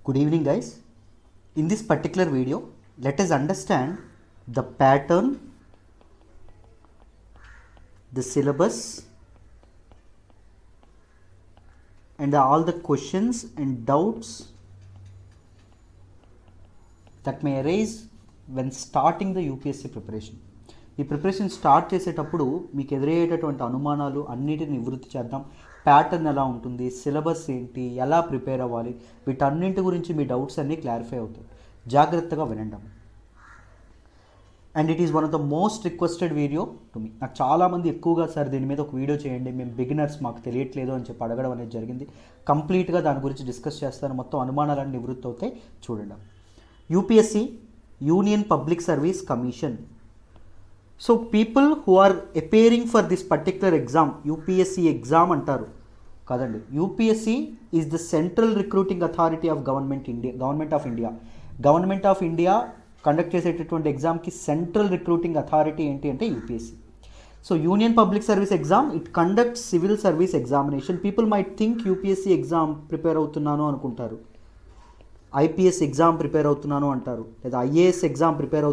Good evening, guys. In this particular video, let us understand the pattern, the syllabus, and all the questions and doubts that may arise when starting the UPSC preparation. ఈ preparation start చేసేటప్పుడు మీకు ఎదురయ్యేటటువంటి అనుమానాలు అన్నిటిని నివృత్తి చేద్దాం. Pattern ఎలా ఉంటుంది, syllabus ఏంటి, ఎలా ప్రిపేర్ అవ్వాలి, వీటన్నింటి గురించి మీ డౌట్స్ అన్నీ క్లారిఫై అవుతాయి. జాగ్రత్తగా వినండి. And it is one of the most requested video to me. నాకు చాలామంది ఎక్కువగా సార్ దీని మీద ఒక వీడియో చేయండి, మేము బిగినర్స్, మాకు తెలియట్లేదు అని చెప్పి అడగడం అనేది జరిగింది. కంప్లీట్గా దాని గురించి డిస్కస్ చేస్తాను, మొత్తం అనుమానాలన్నీ నివృత్తి అవుతాయి. చూడండి. UPSC, union public service commission. So people who are appearing for this particular exam, UPSC exam అంటారు కదండి. UPSC is the central recruiting authority of government of India. Government of India conduct చేసేటటువంటి ఎగ్జామ్కి central recruiting authority ఏంటి అంటే UPSC. So union public service exam, it conduct civil service examination. People might think UPSC exam prepare అవుతున్నాను అనుకుంటారు, IPS exam prepare అవుతున్నాను అంటారు, లేదా IAS exam prepare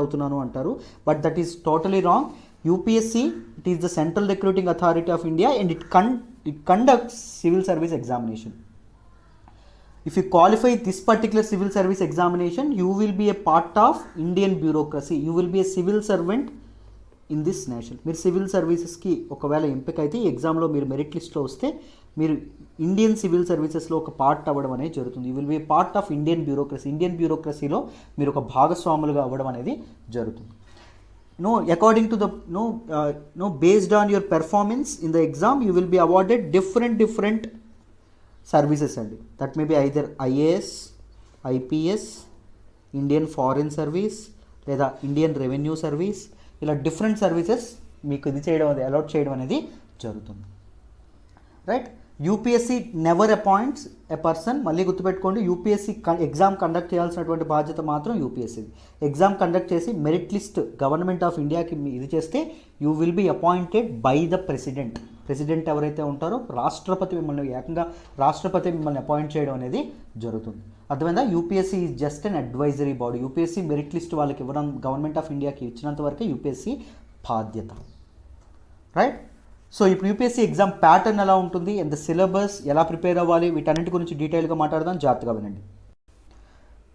అవుతున్నాను అంటారు. But that is totally wrong. UPSC, it is the central recruiting authority of India and it conducts civil service examination. If you qualify this particular civil service examination, you will be a part of Indian bureaucracy. You will be a civil servant in this nation. మీరు civil సర్వీసెస్కి ఒకవేళ ఎంపిక అయితే ఈ ఎగ్జామ్లో మీరు merit లిస్ట్లో వస్తే మీరు ఇండియన్ సివిల్ సర్వీసెస్లో ఒక పార్ట్ అవ్వడం అనేది జరుగుతుంది. You will be part of Indian bureaucracy. Indian బ్యూరోక్రసీలో మీరు ఒక భాగస్వాములుగా అవ్వడం అనేది జరుగుతుంది. According to the based on your performance in the exam, you will be awarded different services అండి. That may be either IAS, IPS, Indian foreign service, లేదా Indian revenue service. ఇలా డిఫరెంట్ సర్వీసెస్ మీకు అలాట్ చేయడం అనేది జరుగుతుంది. Right. UPSC never appoints a person. మళ్ళీ గుర్తుపెట్టుకోండి, UPSC exam conduct చేయాల్సినటువంటి బాధ్యత మాత్రం యూపీఎస్సి. ఎగ్జామ్ కండక్ట్ చేసి మెరిట్ లిస్ట్ గవర్నమెంట్ ఆఫ్ ఇండియాకి ఇది చేస్తే you will be appointed by the president. President ఎవరైతే ఉంటారో రాష్ట్రపతి మిమ్మల్ని అపాయింట్ చేయడం అనేది జరుగుతుంది. అర్థమైందా? UPSC is just an advisory body. UPSC merit list వాళ్ళకి ఇవ్వడం, గవర్నమెంట్ ఆఫ్ ఇండియాకి ఇచ్చినంత వరకే యూపీఎస్సీ బాధ్యత. రైట్. సో ఇప్పుడు యూపీఎస్సీ ఎగ్జామ్ ప్యాటర్న్ ఎలా ఉంటుంది, ఎంత సిలబస్, ఎలా ప్రిపేర్ అవ్వాలి, వీటన్నిటి గురించి డీటెయిల్గా మాట్లాడదాం. జాగ్రత్తగా వినండి.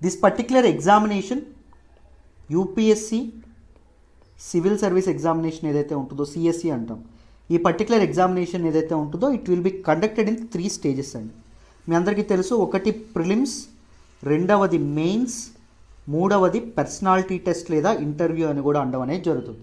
This particular examination, UPSC civil service examination ఏదైతే ఉంటుందో, సిఎస్సి అంటాం, ఈ పర్టికులర్ ఎగ్జామినేషన్ ఏదైతే ఉంటుందో it will be conducted in 3 stages అండి. మీ అందరికీ తెలుసు, ఒకటి ప్రిలిమ్స్, రెండవది మెయిన్స్, మూడవది పర్సనాలిటీ టెస్ట్ లేదా ఇంటర్వ్యూ అని కూడా అనడం అనేది జరుగుతుంది.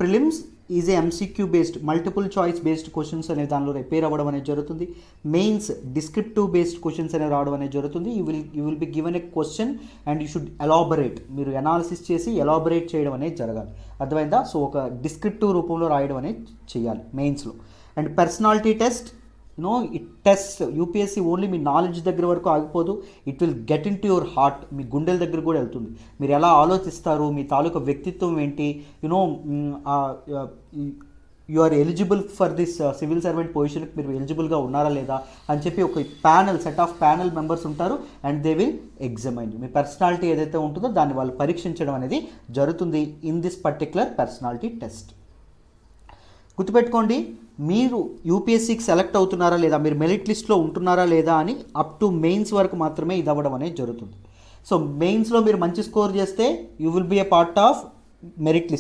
Prelims is a MCQ based, multiple choice based questions అనే దానిలో రిపేర్ అవ్వడం అనేది జరుగుతుంది. మెయిన్స్ డిస్క్రిప్టివ్ బేస్డ్ క్వశ్చన్స్ అనేవి రావడం అనేది జరుగుతుంది. You will be given a question and you should elaborate. మీరు ఎనాలిసిస్ చేసి ఎలాబరేట్ చేయడం అనేది జరగాలి. అర్థమైందా? సో ఒక డిస్క్రిప్టివ్ రూపంలో రాయడం అనేది చేయాలి మెయిన్స్లో. And personality test, it test UPSC only మీ నాలెడ్జ్ దగ్గర వరకు ఆగిపోదు. It will get into your heart. మీ గుండెల దగ్గర కూడా వెళ్తుంది. మీరు ఎలా ఆలోచిస్తారు, మీ తాలూకా వ్యక్తిత్వం ఏంటి, you are eligible for this civil servant పొజిషన్కి మీరు ఎలిజిబుల్గా ఉన్నారా లేదా అని చెప్పి ఒక సెట్ ఆఫ్ ప్యానల్ మెంబర్స్ ఉంటారు అండ్ దే విల్ ఎగ్జామైన్. మీ పర్సనాలిటీ ఏదైతే ఉంటుందో దాన్ని వాళ్ళు పరీక్షించడం అనేది జరుగుతుంది in this particular personality test. గుర్తుపెట్టుకోండి, మీరు యూపీఎస్సీకి సెలెక్ట్ అవుతున్నారా లేదా, మీరు మెరిట్ లిస్ట్లో ఉంటున్నారా లేదా అని అప్ టు మెయిన్స్ వరకు మాత్రమే ఇది అవ్వడం అనేది జరుగుతుంది. సో మెయిన్స్లో మీరు మంచి స్కోర్ చేస్తే you will be a part of merit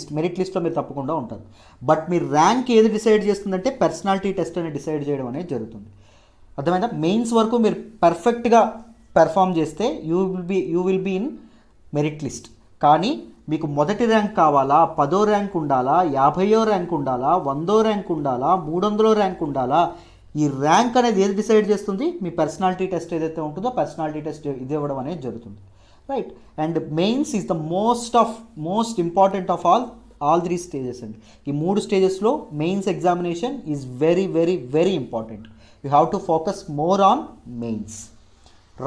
లిస్ట్లో మీరు తప్పకుండా ఉంటారు. బట్ మీ ర్యాంక్ ఏది డిసైడ్ చేస్తుందంటే పర్సనాలిటీ టెస్ట్ అని డిసైడ్ చేయడం అనేది జరుగుతుంది. అర్థమైందా? మెయిన్స్ వరకు మీరు పర్ఫెక్ట్గా పెర్ఫామ్ చేస్తే you will be in merit list. కానీ మీకు మొదటి ర్యాంక్ కావాలా, 10వ ర్యాంక్ ఉండాలా, 50వ ర్యాంక్ ఉండాలా, 100వ ర్యాంక్ ఉండాలా, 300వ ర్యాంక్ ఉండాలా, ఈ ర్యాంక్ అనేది ఏది డిసైడ్ చేస్తుంది? మీ పర్సనాలిటీ టెస్ట్ ఏదైతే ఉంటుందో పర్సనాలిటీ టెస్ట్ ఇది ఇవ్వడం అనేది జరుగుతుంది. Right. And mains is the most important of all 3 stages అండి. ఈ 3 స్టేజెస్లో mains examination is very very very important. You have to focus more on mains.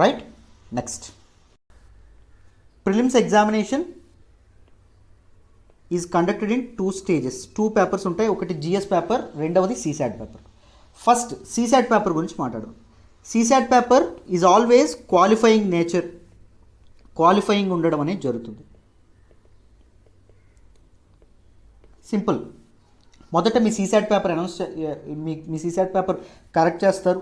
Right. Next, prelims examination is conducted in 2 stages. 2 papers ఉంటాయి. ఒకటి GS paper, రెండవది CSAT paper. First CSAT paper గురించి మాట్లాడదాం. CSAT paper is always qualifying nature, qualifying ఉండడం అనేది జరుగుతుంది. Simple. మొదట మీ సీసాట్ పేపర్ అనౌన్స్ మీ సీసాట్ పేపర్ కరెక్ట్ చేస్తారు.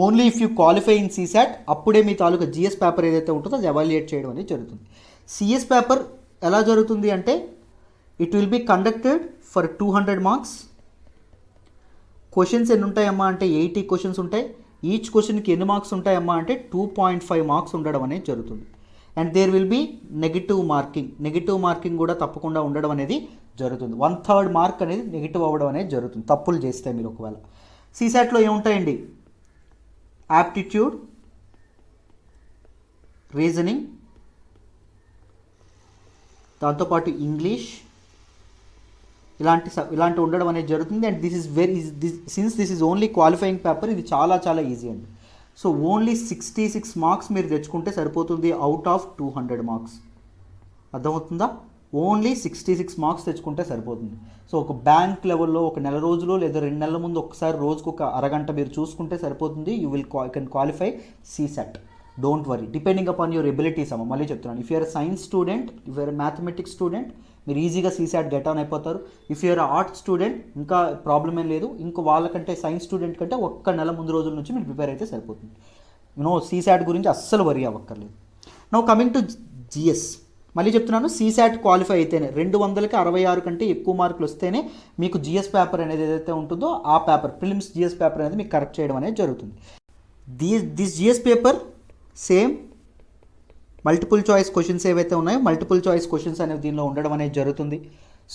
Only if you qualify in CSAT అప్పుడే మీ తాలూకా జిఎస్ పేపర్ ఏదైతే ఉంటుందో అది ఎవాల్యుయేట్ చేయడం అనేది జరుగుతుంది. సిఎస్ పేపర్ ఎలా జరుగుతుంది అంటే it will be conducted for 200 marks. Questions ఎన్ని ఉంటాయమ్మా అంటే 80 క్వశ్చన్స్ ఉంటాయి. ఈచ్ క్వశ్చన్కి ఎన్ని మార్క్స్ ఉంటాయమ్మా అంటే 2.5 మార్క్స్ ఉండడం అనేది జరుగుతుంది. And there will be negative marking కూడా తప్పకుండా ఉండడం అనేది జరుగుతుంది. 1/3 మార్క్ అనేది నెగిటివ్ అవ్వడం అనేది జరుగుతుంది తప్పులు చేస్తే మీరు. ఒకవేళ సీసాట్లో ఏముంటాయండి, యాప్టిట్యూడ్, రీజనింగ్, దాంతోపాటు ఇంగ్లీష్, ఇలాంటి ఉండడం అనేది జరుగుతుంది. And since this is only qualifying paper, ఇది చాలా చాలా ఈజీ అండి. సో ఓన్లీ 66 మార్క్స్ మీరు తెచ్చుకుంటే సరిపోతుంది అవుట్ ఆఫ్ 200 మార్క్స్. అర్థమవుతుందా? ఓన్లీ 66 మార్క్స్ తెచ్చుకుంటే సరిపోతుంది. సో ఒక బ్యాంక్ లెవెల్లో ఒక నెల రోజులు లేదా 2 నెలల ముందు ఒకసారి రోజుకు ఒక అరగంట మీరు చూసుకుంటే సరిపోతుంది. You can qualify CSAT. Don't worry, depending upon your abilities అమ్మ. మళ్ళీ చెప్తున్నాను, if you're science student, if you're mathematics student, మీరు ఈజీగా సీసాట్ గెట్ ఆన్ అయిపోతారు. ఇఫ్ యూఆర్ ఆర్ట్స్ స్టూడెంట్ ఇంకా ప్రాబ్లం ఏం లేదు. ఇంకా వాళ్ళకంటే సైన్స్ స్టూడెంట్ కంటే ఒక్క నెల ముందు రోజుల నుంచి మీరు ప్రిపేర్ అయితే సరిపోతుంది. సీసాట్ గురించి అస్సలు వరీ అవ్వక్కర్లేదు. Now coming to GS. మళ్ళీ చెప్తున్నాను, సీసాట్ క్వాలిఫై అయితేనే 200కి 66 కంటే ఎక్కువ మార్కులు వస్తేనే మీకు జిఎస్ పేపర్ అనేది ఏదైతే ఉంటుందో ఆ పేపర్, ప్రిలిమ్స్ జిఎస్ పేపర్ అనేది మీకు కరెక్ట్ చేయడం అనేది జరుగుతుంది. This GS paper same multiple choice questions ఏవైతే ఉన్నాయో మల్టిపుల్ చాయిస్ క్వశ్చన్స్ అనేవి దీనిలో ఉండడం అనేది జరుగుతుంది.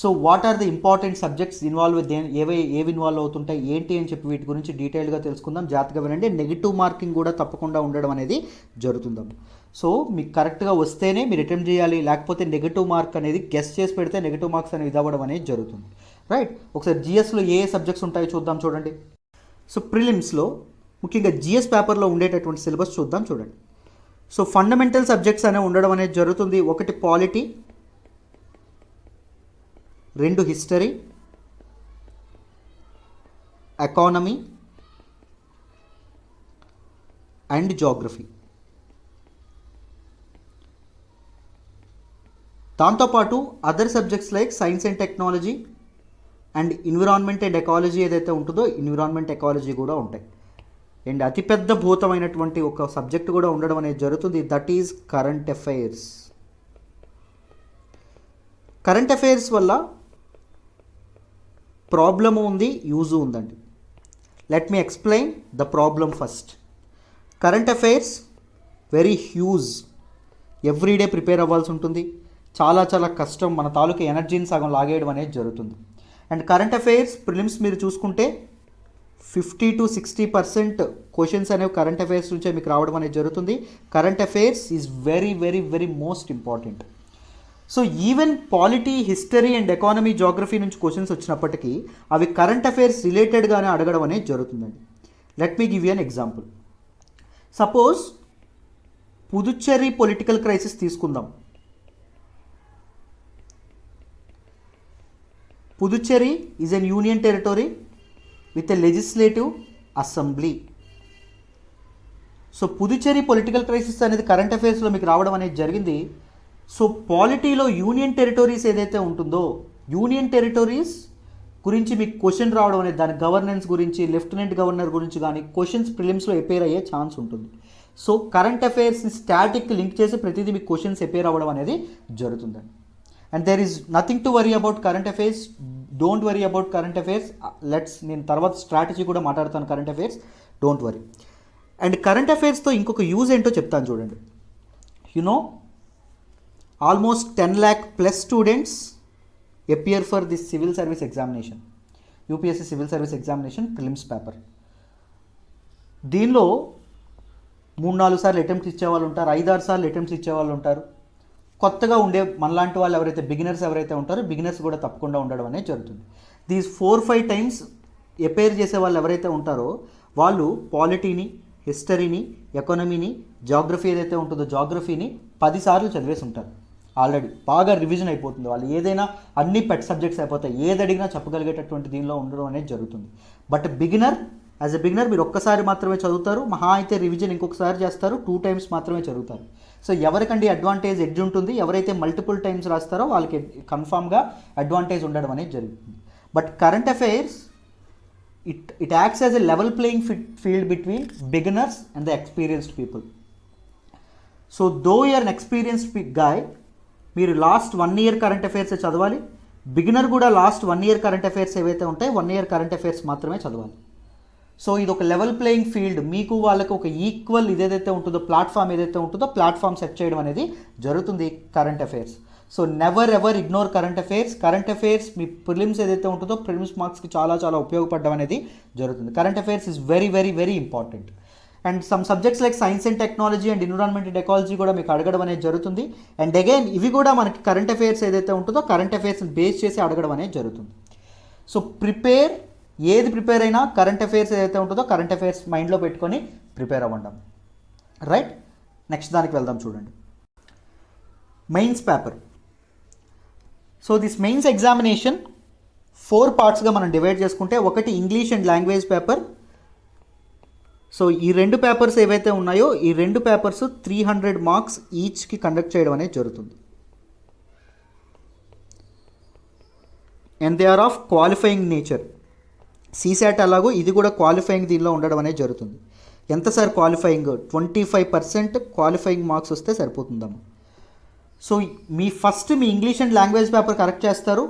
So what are the important subjects ఏవి ఇన్వాల్వ్ అవుతుంటాయి ఏంటి అని చెప్పి వీటి గురించి డీటెయిల్గా తెలుసుకుందాం. జాగ్రత్తగా వినండి. నెగిటివ్ మార్కింగ్ కూడా తప్పకుండా ఉండడం అనేది జరుగుతుందమ్మ. సో మీకు కరెక్ట్గా వస్తేనే మీరు అటెంప్ట్ చేయాలి, లేకపోతే నెగిటివ్ మార్క్ అనేది గెస్ చేసి పెడితే నెగిటివ్ మార్క్స్ అనేవి ఇవ్వడం అనేది జరుగుతుంది. రైట్, ఒకసారి జిఎస్లో ఏ సబ్జెక్ట్స్ ఉంటాయో చూద్దాం. చూడండి, సో ప్రిలిమ్స్లో ముఖ్యంగా జిఎస్ పేపర్లో ఉండేటటువంటి సిలబస్ చూద్దాం. చూడండి, సో ఫండమెంటల్ సబ్జెక్ట్స్ అనేవి ఉండడం అనేది జరుగుతుంది. 1 polity, 2 history, economy and geography. దాంతోపాటు other subjects like science and technology and environment and ecology ఏదైతే ఉంటుందో ఎన్విరాన్మెంట్ ఎకాలజీ కూడా ఉంటాయి. అండ్ అతిపెద్ద భూతమైనటువంటి ఒక సబ్జెక్ట్ కూడా ఉండడం అనేది జరుగుతుంది. That is current affairs. Current affairs వల్ల ప్రాబ్లము ఉంది, యూజు ఉందండి. Let me explain the problem first. Current affairs very huge, everyday prepare అవ్వాల్సి ఉంటుంది. చాలా చాలా కష్టం, మన తాలూకా ఎనర్జీని సగం లాగేయడం అనేది జరుగుతుంది. అండ్ కరెంట్ అఫైర్స్ ప్రిలిమ్స్ మీరు చూసుకుంటే 50 to 60% క్వశ్చన్స్ అనేవి కరెంట్ అఫైర్స్ నుంచే మీకు రావడం అనేది జరుగుతుంది. Current affairs is very very very most important. So even polity, history and economy, geography నుంచి క్వశ్చన్స్ వచ్చినప్పటికీ అవి కరెంట్ అఫైర్స్ రిలేటెడ్గానే అడగడం అనేది జరుగుతుందండి. Let me give you an example. Suppose Puducherry political crisis తీసుకుందాం. Puducherry is an union territory with a legislative assembly. So Puducherry political crisis అనేది current అఫైర్స్లో మీకు రావడం అనేది జరిగింది. సో పాలిటీలో యూనియన్ టెరిటరీస్ ఏదైతే ఉంటుందో యూనియన్ టెరిటరీస్ గురించి మీకు క్వశ్చన్ రావడం అనేది, దాని గవర్నెన్స్ గురించి, లెఫ్టినెంట్ గవర్నర్ గురించి కానీ క్వశ్చన్స్ ప్రిలిమ్స్లో అపేర్ అయ్యే ఛాన్స్ ఉంటుంది. సో కరెంట్ అఫైర్స్ని స్టాటిక్ లింక్ చేసి ప్రతిదీ మీకు క్వశ్చన్స్ అపేర్ అవ్వడం అనేది జరుగుతుందండి. And there is nothing to worry about current affairs. Don't worry about current affairs. నేను తర్వాత స్ట్రాటజీ కూడా మాట్లాడతాను current affairs. Don't worry. And current అఫైర్స్తో ఇంకొక యూజ్ ఏంటో చెప్తాను చూడండి. Almost 10 lakh plus students appear for this civil service examination, UPSC civil service examination prelims paper. దీనిలో 3-4 సార్లు అటెంప్ట్స్ ఇచ్చేవాళ్ళు ఉంటారు, 5-6 సార్లు అటెంప్ట్స్ ఇచ్చేవాళ్ళు ఉంటారు. కొత్తగా ఉండే మనలాంటి వాళ్ళు ఎవరైతే బిగినర్స్ ఉంటారో బిగినర్స్ కూడా తప్పకుండా ఉండడం అనేది జరుగుతుంది. దీస్ 4-5 times అపేర్ చేసే వాళ్ళు ఎవరైతే ఉంటారో వాళ్ళు పాలిటీని, హిస్టరీని, ఎకానమీని, జాగ్రఫీ ఏదైతే ఉంటుందో జాగ్రఫీని 10 సార్లు చదివేసి ఉంటారు. ఆల్రెడీ బాగా రివిజన్ అయిపోతుంది. వాళ్ళు ఏదైనా అన్ని పెట్ సబ్జెక్ట్స్ అయిపోతాయి, ఏది అడిగినా చెప్పగలిగేటటువంటి దీనిలో ఉండడం అనేది జరుగుతుంది. But beginner as a beginner మీరు ఒక్కసారి మాత్రమే చదువుతారు, మహా అయితే రివిజన్ ఇంకొకసారి చేస్తారు, 2 టైమ్స్ మాత్రమే చదువుతారు. సో ఎవరికండి అడ్వాంటేజ్ ఎడ్జ్ ఉంటుంది, ఎవరైతే మల్టిపుల్ టైమ్స్ రాస్తారో వాళ్ళకి కన్ఫామ్గా అడ్వాంటేజ్ ఉండడం అనేది జరుగుతుంది. But current affairs it acts as a level playing field between beginners and the experienced people. So though you are an experienced guy, మీరు లాస్ట్ 1 year కరెంట్ అఫైర్స్ చదవాలి. Beginner కూడా last 1 year current affairs ఏవైతే ఉంటాయో 1 year current affairs మాత్రమే చదవాలి. So ఇది ఒక level playing field, మీకు వాళ్ళకి ఒక ఈక్వల్ ఇదేదైతే ఉంటుందో ప్లాట్ఫామ్ ఏదైతే ఉంటుందో ప్లాట్ఫామ్ సెట్ చేయడం అనేది జరుగుతుంది current affairs. So never ever ignore current affairs. Current affairs మీ ప్రిలిమ్స్ ఏదైతే ఉంటుందో ప్రిలిమ్స్ మార్క్స్కి చాలా చాలా ఉపయోగపడడం అనేది జరుగుతుంది. Current affairs is very very very important. And some subjects like science and technology and environment and ecology కూడా మీకు అడగడం అనేది జరుగుతుంది. అండ్ అగైన్ ఇవి కూడా మనకి కరెంట్ అఫైర్స్ ఏదైతే ఉంటుందో కరెంట్ అఫైర్స్ని బేస్ చేసి అడగడం అనేది జరుగుతుంది. సో ఏది ప్రిపేర్ అయినా కరెంట్ అఫైర్స్ ఏదైతే ఉంటుందో కరెంట్ అఫైర్స్ మైండ్లో పెట్టుకొని ప్రిపేర్ అవ్వండి. రైట్, నెక్స్ట్ దానికి వెళ్దాం. చూడండి, mains paper. So this mains examination 4 పార్ట్స్గా మనం డివైడ్ చేసుకుంటే, ఒకటి English and language paper. So ఈ 2 పేపర్స్ ఏవైతే ఉన్నాయో ఈ 2 పేపర్స్ 300 మార్క్స్ ఈచ్కి కండక్ట్ చేయడం అనేది జరుగుతుంది. And they are of qualifying nature. CSAT అలాగో ఇది కూడా క్వాలిఫైయింగ్ దీనిలో ఉండడం అనేది జరుగుతుంది. ఎంత సార్ క్వాలిఫైయింగ్? 25% క్వాలిఫైయింగ్ మార్క్స్ వస్తే సరిపోతుందమ్మా. సో మీ English and language paper correct చేస్తారు.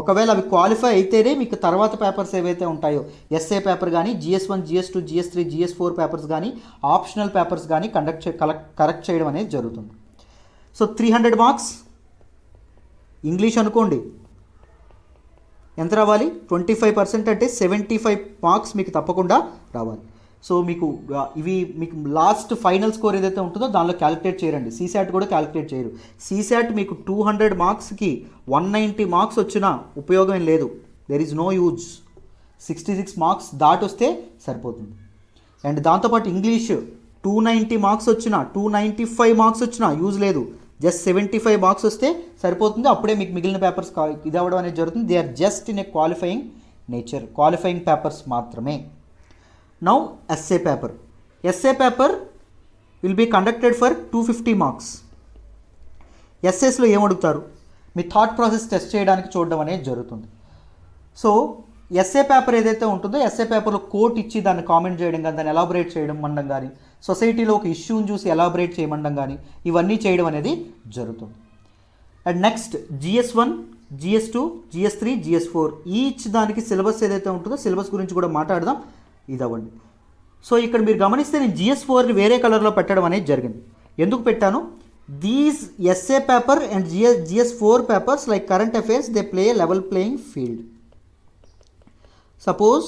ఒకవేళ అవి క్వాలిఫై అయితేనే మీకు తర్వాత పేపర్స్ ఏవైతే ఉంటాయో ఎస్ఏ పేపర్ కానీ GS1, GS2, GS3, GS4 papers కానీ ఆప్షనల్ పేపర్స్ కానీ కరెక్ట్ చేయడం అనేది జరుగుతుంది. సో 300 మార్క్స్ ఇంగ్లీష్ అనుకోండి, ఎంత రావాలి? 25% అంటే 75 మార్క్స్ మీకు తప్పకుండా రావాలి. సో మీకు లాస్ట్ ఫైనల్ స్కోర్ ఏదైతే ఉంటుందో దానిలో క్యాలిక్యులేట్ చేయరండి. సీసాట్ కూడా క్యాలిక్యులేట్ చేయరు. సీసాట్ మీకు 200 మార్క్స్కి 190 మార్క్స్ వచ్చినా ఉపయోగం లేదు. There is no use. 66 marks దాటొస్తే సరిపోతుంది. అండ్ దాంతోపాటు ఇంగ్లీష్ 290 మార్క్స్ వచ్చినా 295 మార్క్స్ వచ్చినా యూజ్ లేదు. జస్ట్ 75 మార్క్స్ వస్తే సరిపోతుంది. అప్పుడే మీకు మిగిలిన పేపర్స్ ఇది అవ్వడం అనేది జరుగుతుంది. They are just in a qualifying nature, qualifying papers మాత్రమే. Now SA paper. SA paper will be conducted for 250 marks. ఎస్ఏస్లో ఏమడుగుతారు? మీ థాట్ ప్రాసెస్ టెస్ట్ చేయడానికి చూడడం అనేది జరుగుతుంది. సో ఎస్ఏ పేపర్ ఏదైతే ఉంటుందో ఎస్ఏ పేపర్లో కోట్ ఇచ్చి దాన్ని కామెంట్ చేయడం కానీ దాన్ని ఎలాబరేట్ చేయడం మండం కానీ సొసైటీలో ఒక ఇష్యూని చూసి ఎలాబరేట్ చేయమండం కానీ ఇవన్నీ చేయడం అనేది జరుగుతుంది. And next GS1, GS2, GS3, GS4 each దానికి సిలబస్ ఏదైతే ఉంటుందో సిలబస్ గురించి కూడా మాట్లాడదాం. ఇది అవ్వండి. సో ఇక్కడ మీరు గమనిస్తే నేను GS4ని వేరే కలర్లో పెట్టడం అనేది జరిగింది. ఎందుకు పెట్టాను? These SA paper and GS4 papers like current affairs they play level playing field. Suppose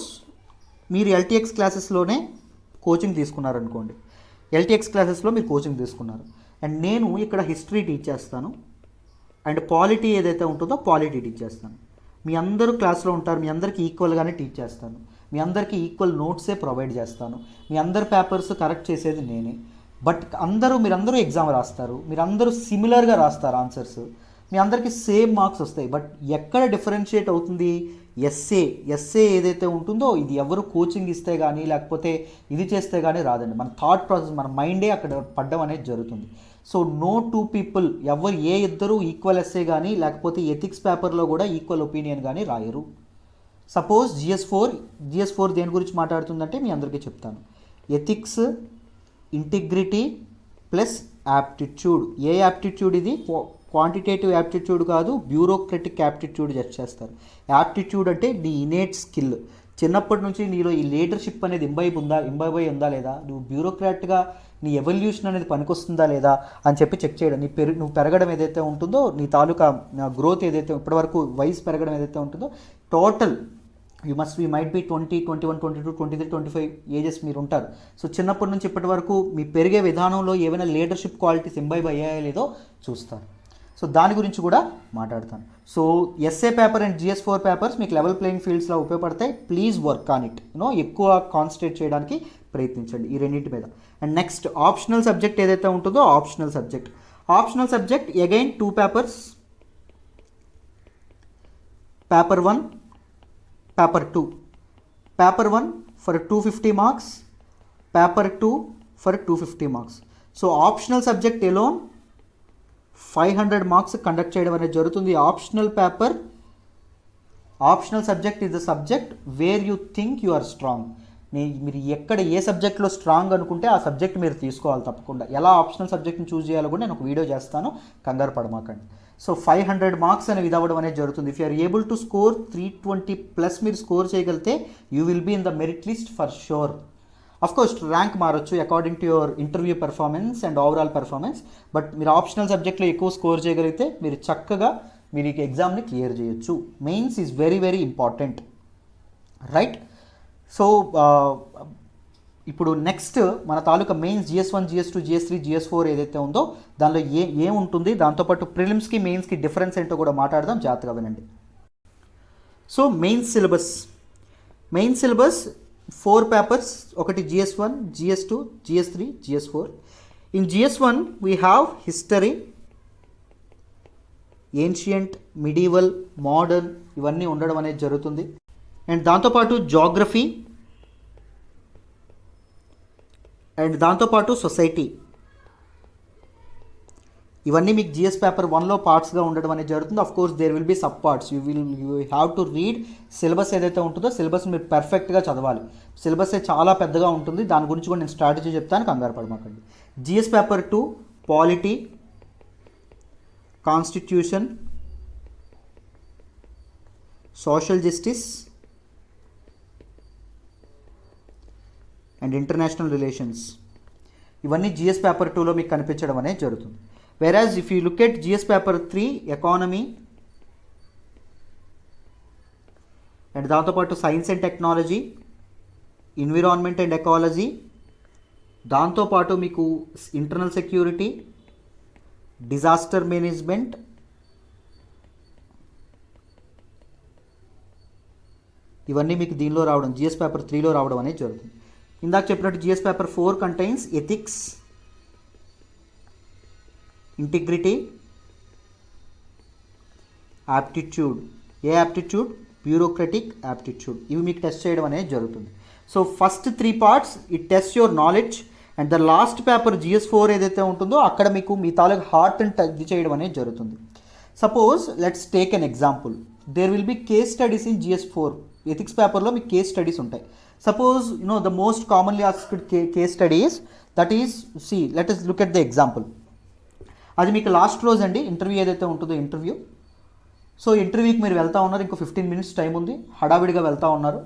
మీరు LTX క్లాసెస్లోనే కోచింగ్ తీసుకున్నారనుకోండి. LTX క్లాసెస్లో మీరు కోచింగ్ తీసుకున్నారు అండ్ నేను ఇక్కడ హిస్టరీ టీచ్ చేస్తాను అండ్ పాలిటీ ఏదైతే ఉంటుందో పాలిటీ టీచ్ చేస్తాను. మీ అందరూ క్లాస్లో ఉంటారు, మీ అందరికీ ఈక్వల్గానే టీచ్ చేస్తాను, మీ అందరికీ ఈక్వల్ నోట్సే ప్రొవైడ్ చేస్తాను, మీ అందరి పేపర్స్ కరెక్ట్ చేసేది నేనే. బట్ మీరందరూ ఎగ్జామ్ రాస్తారు, మీరందరూ సిమిలర్గా రాస్తారు ఆన్సర్స్, మీ అందరికీ సేమ్ మార్క్స్ వస్తాయి. బట్ ఎక్కడ డిఫరెన్షియేట్ అవుతుంది? ఎస్ఏ ఏదైతే ఉంటుందో ఇది ఎవరు కోచింగ్ ఇస్తే కానీ లేకపోతే ఇది చేస్తే కానీ రాదండి. మన థాట్ ప్రాసెస్, మన మైండే అక్కడ పడ్డం అనేది జరుగుతుంది. సో నో 2 పీపుల్, ఇద్దరు ఈక్వల్ ఎస్ఏ కానీ లేకపోతే ఎథిక్స్ పేపర్లో కూడా ఈక్వల్ ఒపీనియన్ కానీ రాయరు. సపోజ్ GS4 దేని గురించి మాట్లాడుతుందంటే మీ అందరికీ చెప్తాను. Ethics, integrity plus aptitude. ఏ యాప్టిట్యూడ్ ఇది? క్వాంటిటేటివ్ యాప్టిట్యూడ్ కాదు, బ్యూరోక్రటిక్ యాప్టిట్యూడ్ జడ్జ్ చేస్తారు. యాప్టిట్యూడ్ అంటే నీ ఇనేట్ స్కిల్. చిన్నప్పటి నుంచి నీలో ఈ లీడర్షిప్ అనేది ఇంబైబ్ ఉందా లేదా, నువ్వు బ్యూరోక్రాట్గా నీ ఎవల్యూషన్ అనేది పనికొస్తుందా లేదా అని చెప్పి చెక్ చేయడం. నువ్వు పెరగడం ఏదైతే ఉంటుందో, నీ తాలూకా గ్రోత్ ఏదైతే ఇప్పటివరకు వయసు పెరగడం ఏదైతే ఉంటుందో total you might be 20, 21, 22, 23, 25 ages మీరు ఉంటారు. సో చిన్నప్పటి నుంచి ఇప్పటి వరకు మీ పెరిగే విధానంలో ఏమైనా లీడర్షిప్ క్వాలిటీస్ ఇంబైబ్ అయ్యాయో లేదో చూస్తారు. సో దాని గురించి కూడా మాట్లాడతాను. So SA paper and GS4 papers మీకు లెవెల్ ప్లేయింగ్ ఫీల్డ్స్లో ఉపయోగపడతాయి. Please work on it. ఎక్కువ కాన్సన్ట్రేట్ చేయడానికి ప్రయత్నించండి ఈ రెండింటి మీద. అండ్ నెక్స్ట్ ఆప్షనల్ సబ్జెక్ట్ ఏదైతే ఉంటుందో optional subject again 2 papers, paper 1, paper 2. Paper 1 for 250 marks, paper 2 for 250 marks. So optional subject alone 500 marks conduct చేయడం అనేది జరుగుతుంది. Optional paper, optional subject is the subject where you think you are strong. మీరు ఎక్కడ ఏ సబ్జెక్ట్లో strong అనుకుంటే ఆ subject మీరు తీసుకోవాలి తప్పకుండా. ఎలా ఆప్షనల్ సబ్జెక్ట్ని చూస్ చేయాలో కూడా నేను ఒక వీడియో చేస్తాను, కంగారు పడమాకండి. సో 500 మార్క్స్ అనేవి ఇవ్వడం అనేది జరుగుతుంది. If you are able to score 320 plus మీరు స్కోర్ చేయగలిగితే you will be in the merit list for sure. Of course rank మారొచ్చు according to your interview performance and overall performance. But మీరు optional సబ్జెక్ట్లో ఎక్కువ స్కోర్ చేయగలిగితే మీరు చక్కగా మీరు ఈ ఎగ్జామ్ని క్లియర్ చేయొచ్చు. Mains is very very important, right? So ఇప్పుడు నెక్స్ట్ మన తాలూకా mains GS1, GS2, GS3, GS4 ఏదైతే ఉందో దానిలో ఏముంటుంది, దాంతోపాటు ప్రిలిమ్స్కి మెయిన్స్కి డిఫరెన్స్ ఏంటో కూడా మాట్లాడదాం, జాగ్రత్తగా వినండి. సో మెయిన్స్ సిలబస్ 4 పేపర్స్, ఒకటి GS1, GS2, GS3, GS4. In GS1 we have history, ancient, medieval, modern ఇవన్నీ ఉండడం అనేది జరుగుతుంది. అండ్ దాంతోపాటు జాగ్రఫీ అండ్ దాంతోపాటు సొసైటీ ఇవన్నీ మీకు GS పేపర్ 1లో పార్ట్స్గా ఉండడం అనేది జరుగుతుంది. Of course there will be sub parts. You have to read syllabus ఏదైతే ఉంటుందో సిలబస్ మీరు పర్ఫెక్ట్గా చదవాలి. సిలబస్ చాలా పెద్దగా ఉంటుంది, దాని గురించి కూడా నేను స్ట్రాటజీ చెప్తాను, కంగారు పడమాకండి. GS paper 2 polity, constitution, social justice and international relations ఇవన్నీ GS పేపర్ 2లో మీకు కనిపించడం అనేది జరుగుతుంది. Whereas if you look at GS paper 3 economy and దాంతోపాటు science and technology, environment and ecology, దాంతోపాటు మీకు ఇంటర్నల్ సెక్యూరిటీ, డిజాస్టర్ మేనేజ్మెంట్, ఇవన్నీ మీకు దీనిలో రావడం GS పేపర్ 3లో రావడం అనేది జరుగుతుంది. ఇందాక చెప్పినట్టు GS paper 4 contains ethics, integrity, aptitude. ఏ యాప్టిట్యూడ్? Bureaucratic aptitude. ఇవి మీకు టెస్ట్ చేయడం అనేది జరుగుతుంది. So first 3 parts it test your knowledge and the last paper GS4 ఏదైతే ఉంటుందో అక్కడ మీకు మీ తాలూకు హార్ట్ని టచ్ చేయడం అనేది జరుగుతుంది. Suppose let's take an example, there will be case studies in GS4. Ethics పేపర్లో మీకు కేస్ స్టడీస్ ఉంటాయి. Suppose the most commonly asked case studies that is let us look at the example. అది మీకు last రోజు అండి interview ఏదైతే ఉంటుందో interview. So ఇంటర్వ్యూకి మీరు వెళ్తూ ఉన్నారు, ఇంకో 15 మినిట్స్ టైం ఉంది, హడావిడిగా వెళ్తూ ఉన్నారు.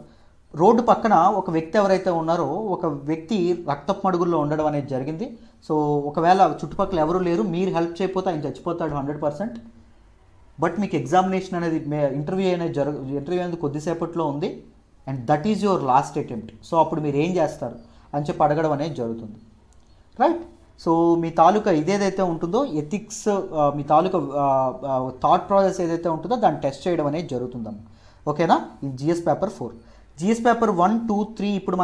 రోడ్డు పక్కన ఒక వ్యక్తి ఎవరైతే ఉన్నారో ఒక వ్యక్తి రక్తపు మడుగుల్లో ఉండడం అనేది జరిగింది. సో ఒకవేళ చుట్టుపక్కల ఎవరు లేరు, మీరు హెల్ప్ చేయకపోతే ఆయన చచ్చిపోతాడు 100%. బట్ మీకు ఎగ్జామినేషన్ అనేది ఇంటర్వ్యూ అనేది కొద్దిసేపట్లో ఉంది and that is your last attempt. So అప్పుడు మీరు ఏం చేస్తారు అని చెప్పి అడగడం అనేది జరుగుతుంది, రైట్? సో మీ తాలూకా ఇదేదైతే ఉంటుందో ఎథిక్స్, మీ తాలూకా థాట్ ప్రాసెస్ ఏదైతే ఉంటుందో దాన్ని టెస్ట్ చేయడం అనేది జరుగుతుందమ్మా, ఓకేనా? ఇది GS పేపర్ 4. GS పేపర్ 1, 2, 3 ఇప్పుడు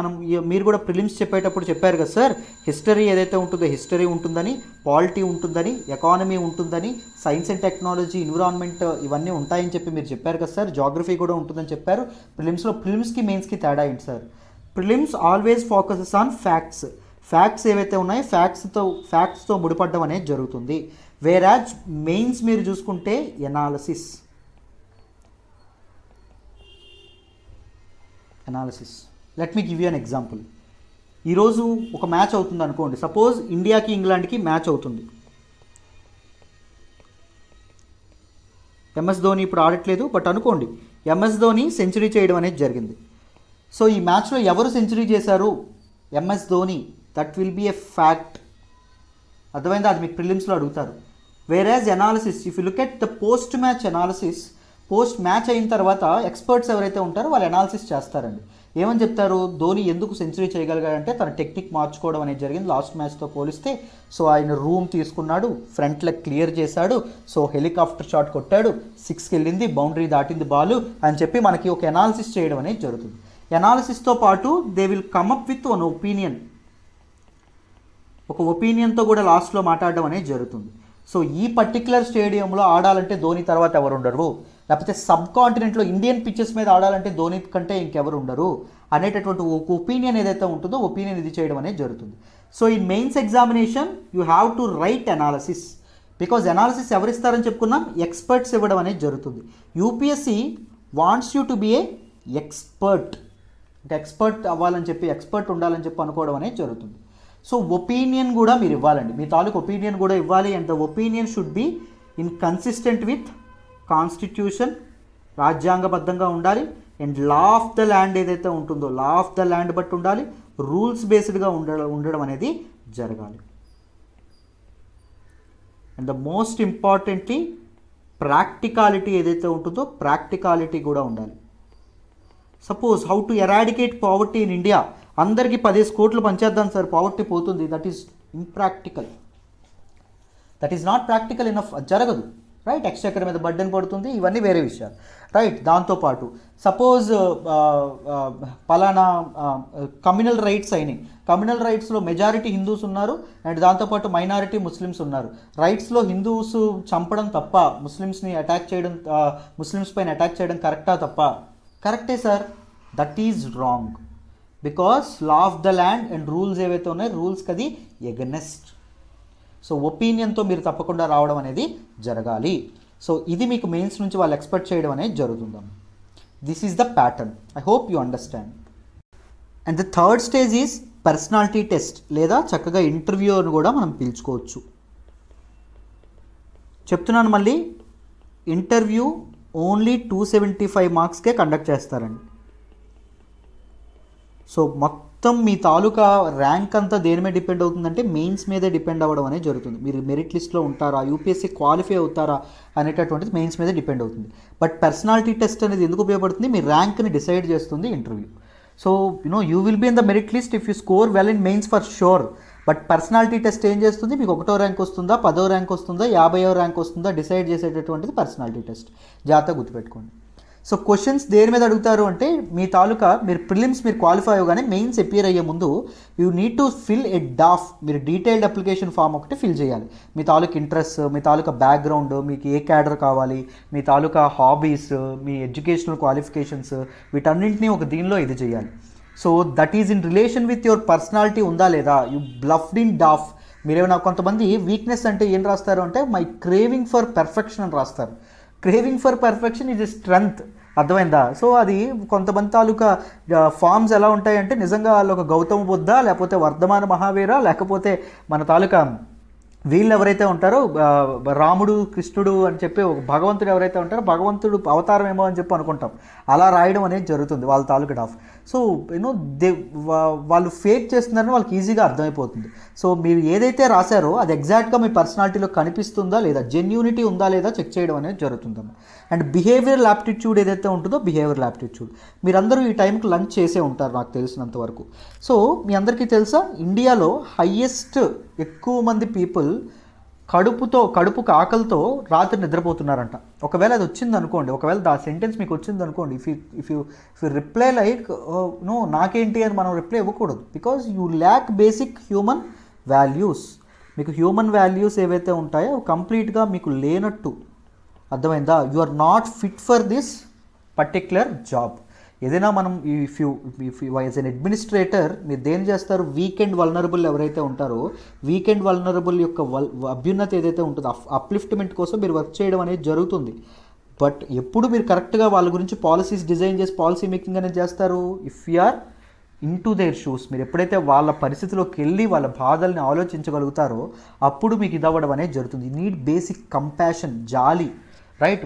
మీరు కూడా ప్రిలిమ్స్ చెప్పేటప్పుడు చెప్పారు కదా సార్, హిస్టరీ ఏదైతే ఉంటుందో హిస్టరీ ఉంటుందని, పాలిటీ ఉంటుందని, ఎకానమీ ఉంటుందని, సైన్స్ అండ్ టెక్నాలజీ, ఎన్విరాన్మెంట్ ఇవన్నీ ఉంటాయని చెప్పి మీరు చెప్పారు కదా సార్, జాగ్రఫీ కూడా ఉంటుందని చెప్పారు. ప్రిలిమ్స్కి మెయిన్స్కి తేడా ఏంటి sir? Prelims always focuses on facts ఏవైతే ఉన్నాయో ఫ్యాక్ట్స్తో ముడిపడడం అనేది జరుగుతుంది. వేరాజ్ మెయిన్స్ మీరు చూసుకుంటే analysis. Let me give you an example. ఈరోజు ఒక మ్యాచ్ అవుతుంది అనుకోండి, సపోజ్ ఇండియాకి ఇంగ్లాండ్కి మ్యాచ్ అవుతుంది. MS ధోని ఇప్పుడు ఆడట్లేదు, బట్ అనుకోండి MS ధోని సెంచరీ చేయడం అనేది జరిగింది. సో ఈ మ్యాచ్లో ఎవరు సెంచరీ చేశారు? MS Dhoni. That will be a fact. అర్థమైందా? అది మీకు ప్రిలిమ్స్లో అడుగుతారు. Whereas analysis, if you look at the post match analysis, post match అయిన తర్వాత ఎక్స్పర్ట్స్ ఎవరైతే ఉంటారో వాళ్ళు ఎనాలిసిస్ చేస్తారండి. ఏమని చెప్తారు? ధోని ఎందుకు సెంచరీ చేయగలిగాడంటే తన టెక్నిక్ మార్చుకోవడం అనేది జరిగింది లాస్ట్ మ్యాచ్తో పోలిస్తే. సో ఆయన రూమ్ తీసుకున్నాడు, ఫ్రంట్ లెగ్ క్లియర్ చేశాడు, సో హెలికాప్టర్ షాట్ కొట్టాడు, 6కి వెళ్ళింది, బౌండరీ దాటింది బాల్ అని చెప్పి మనకి ఒక ఎనాలిసిస్ చేయడం అనేది జరుగుతుంది. ఎనాలిసిస్తో పాటు they will come up with one opinion. ఒక ఒపీనియన్తో కూడా లాస్ట్లో మాట్లాడడం అనేది జరుగుతుంది. సో ఈ పర్టిక్యులర్ స్టేడియంలో ఆడాలంటే ధోని తర్వాత ఎవరు ఉండరు. లేకపోతే సబ్ కాంటినెంట్లో ఇండియన్ పిచ్చెస్ మీద ఆడాలంటే ధోని కంటే ఇంకెవరు ఉండరు అనేటటువంటి ఒక ఒపీనియన్ ఏదైతే ఉంటుందో ఒపీనియన్ ఇది చేయడం అనేది జరుగుతుంది. సో ఈ mains examination you have to right analysis, because analysis ఎవరు ఇస్తారని చెప్పుకున్నాం, ఎక్స్పర్ట్స్ ఇవ్వడం అనేది జరుగుతుంది. UPSC wants you to be A expert, అంటే ఎక్స్పర్ట్ అవ్వాలని చెప్పి, ఎక్స్పర్ట్ ఉండాలని చెప్పి అనుకోవడం అనేది జరుగుతుంది. సో ఒపీనియన్ కూడా మీరు ఇవ్వాలండి, మీ తాలూకు ఒపీనియన్ కూడా ఇవ్వాలి. And the opinion should be in consistent with constitution, రాజ్యాంగబద్ధంగా ఉండాలి. And law of the land ఏదైతే ఉంటుందో లా ఆఫ్ ద ల్యాండ్ బట్టి ఉండాలి, రూల్స్ బేస్డ్గా ఉండడం అనేది జరగాలి. And the most importantly practicality ఏదైతే ఉంటుందో ప్రాక్టికాలిటీ కూడా ఉండాలి. Suppose how to eradicate poverty in India, అందరికీ 10 కోట్లు పంచేద్దాం సార్ పావర్టీ పోతుంది, that is impractical, that is not practical enough, జరగదు రైట్. ఎక్స్చెక్కర్ మీద బర్డెన్ పడుతుంది, ఇవన్నీ వేరే విషయాలు రైట్. దాంతోపాటు సపోజ్ పలానా కమ్యూనల్ రైట్స్ అయినాయి, కమ్యూనల్ రైట్స్లో మెజారిటీ హిందూస్ ఉన్నారు అండ్ దాంతోపాటు మైనారిటీ ముస్లిమ్స్ ఉన్నారు. రైట్స్లో హిందూస్ చంపడం తప్ప, ముస్లిమ్స్ని అటాక్ చేయడం, ముస్లిమ్స్ పైన అటాక్ చేయడం కరెక్టా తప్ప? కరెక్టే sir, that is wrong, because law of the land and rules ఏవైతే ఉన్నాయో రూల్స్కి అది ఎగనెస్ట్. సో ఒపీనియన్తో మీరు తప్పకుండా రావడం అనేది జరగాలి. సో ఇది మీకు మెయిన్స్ నుంచి వాళ్ళు ఎక్స్పెక్ట్ చేయడం అనేది జరుగుతుందమ్మా. This is the pattern, I hope you understand. And the third stage is personality test, లేదా చక్కగా ఇంటర్వ్యూ అని కూడా మనం పిలుచుకోవచ్చు. చెప్తున్నాను మళ్ళీ, ఇంటర్వ్యూ ఓన్లీ 275 మార్క్స్కే కండక్ట్ చేస్తారండి. సో మొత్తం మీ తాలూకా ర్యాంక్ అంతా దేని మీద డిపెండ్ అవుతుందంటే మెయిన్స్ మీదే డిపెండ్ అవ్వడం అనేది జరుగుతుంది. మీరు మెరిట్ లిస్ట్లో ఉంటారా, యూపీఎస్సీ క్వాలిఫై అవుతారా అనేటటువంటిది మెయిన్స్ మీద డిపెండ్ అవుతుంది. బట్ పర్సనాలిటీ టెస్ట్ అనేది ఎందుకు ఉపయోగపడుతుంది, మీ ర్యాంక్ని డిసైడ్ చేస్తుంది interview. So you will be in the merit list if you score well in mains for sure. But personality test ఏం చేస్తుంది, మీకు 1వ ర్యాంక్ వస్తుందా, 10వ ర్యాంక్ వస్తుందా, 50వ ర్యాంక్ వస్తుందా డిసైడ్ చేసేటటువంటిది పర్సనాలిటీ టెస్ట్. జాగ్రత్తగా గుర్తుపెట్టుకోండి. సో క్వశ్చన్స్ దేని మీద అడుగుతారు అంటే, మీ తాలూకా మీరు ప్రిలిమ్స్ మీరు క్వాలిఫై అవ్వగానే మెయిన్స్ అపియర్ అయ్యే ముందు you need to fill a DOF, మీరు డీటెయిల్డ్ అప్లికేషన్ ఫామ్ ఒకటి ఫిల్ చేయాలి. మీ తాలూకా ఇంట్రెస్ట్, మీ తాలూకా బ్యాక్గ్రౌండ్, మీకు ఏ క్యాడర్ కావాలి, మీ తాలూకా హాబీస్, మీ ఎడ్యుకేషనల్ క్వాలిఫికేషన్స్, వీటన్నింటినీ ఒక దీనిలో ఇది చేయాలి. So that is in relation with your personality ఉందా లేదా. యూ బ్లఫ్డ్ ఇన్ డాఫ్, మీరేమైనా కొంతమంది వీక్నెస్ అంటే ఏం రాస్తారు అంటే మై క్రేవింగ్ ఫర్ పర్ఫెక్షన్ అని రాస్తారు. Craving for perfection is a strength, అర్థమైందా. సో అది కొంతమంది తాలూకా ఫార్మ్స్ ఎలా ఉంటాయంటే నిజంగా వాళ్ళు ఒక గౌతమ బుద్ధ, లేకపోతే వర్ధమాన మహావీర, లేకపోతే మన తాలూకా వీళ్ళు ఎవరైతే ఉంటారో రాముడు కృష్ణుడు అని చెప్పి ఒక భగవంతుడు ఎవరైతే ఉంటారో భగవంతుడు అవతారం ఏమో అని చెప్పి అనుకుంటాం. అలా రాయడం అనేది జరుగుతుంది వాళ్ళ తాలూకా డాఫ్. సో వాళ్ళు ఫేక్ చేస్తున్నారని వాళ్ళకి ఈజీగా అర్థమైపోతుంది. సో మీరు ఏదైతే రాశారో అది ఎగ్జాక్ట్గా మీ పర్సనాలిటీలో కనిపిస్తుందా లేదా, జెన్యూనిటీ ఉందా లేదా చెక్ చేయడం అనేది జరుగుతుందమ్మా. అండ్ బిహేవియరల్ యాప్టిట్యూడ్ ఏదైతే ఉంటుందో బిహేవియరల్ యాప్టిట్యూడ్, మీరందరూ ఈ టైంకి లంచ్ చేసే ఉంటారు నాకు తెలిసినంత వరకు. సో మీ అందరికీ తెలుసా, ఇండియాలో హయ్యెస్ట్ ఎక్కువ మంది పీపుల్ కడుపుకు ఆకలితో రాత్రి నిద్రపోతున్నారంట. ఒకవేళ అది వచ్చింది అనుకోండి, ఒకవేళ ఆ సెంటెన్స్ మీకు వచ్చింది అనుకోండి, if you reply like no నాకేంటి అని మనం రిప్లై ఇవ్వకూడదు. Because you lack basic human values. మీకు హ్యూమన్ వాల్యూస్ ఏవైతే ఉంటాయో కంప్లీట్గా మీకు లేనట్టు, అర్థమైందా. You are not fit for this particular job. ఏదైనా మనం if you as an administrator మీరు దేని చేస్తారు, వీకెండ్ వల్నరబుల్ ఎవరైతే ఉంటారో వీకెండ్ వల్నరబుల్ యొక్క అభ్యున్నతి ఏదైతే ఉంటుందో అప్లిఫ్ట్మెంట్ కోసం మీరు వర్క్ చేయడం అనేది జరుగుతుంది. బట్ ఎప్పుడు మీరు కరెక్ట్గా వాళ్ళ గురించి పాలసీస్ డిజైన్ చేసి పాలసీ మేకింగ్ అనేది చేస్తారు, if you are into their shoes, మీరు ఎప్పుడైతే వాళ్ళ పరిస్థితిలోకి వెళ్ళి వాళ్ళ బాధల్ని ఆలోచించగలుగుతారో అప్పుడు మీకు ఇది అవ్వడం అనేది జరుగుతుంది. యూ నీడ్ బేసిక్ కంపాషన్, జాలి, రైట్.